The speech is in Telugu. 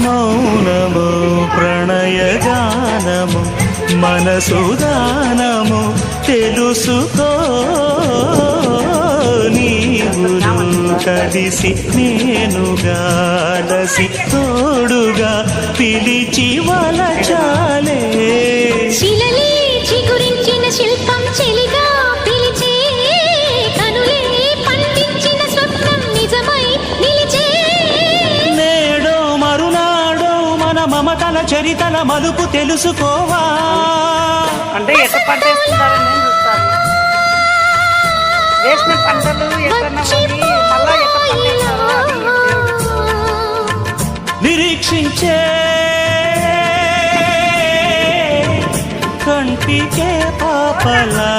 మౌనము ప్రణయగానము మనసుదానము తెలుసుకో నీవు కలిసి నేనుగాలసి తోడుగా పిలిచి వలచాలే శిలలే చిగురించిన శిల్పం చెలిగా పిలిచే కనులే పండించిన స్వప్నం నిజమై నిలిచే నేడో మరునాడో మన మమతల చరితల మలుపు తెలుసుకోవా అంటే ఎట్ట పంట వేసుకుంటారని నేను చూస్తాను. వేసిన పంటలు ఎక్కడన్నా పోయి మళ్ళా ఎట్ట పంట వేస్తారో అది నిరీక్షించే కంటికే పాపలా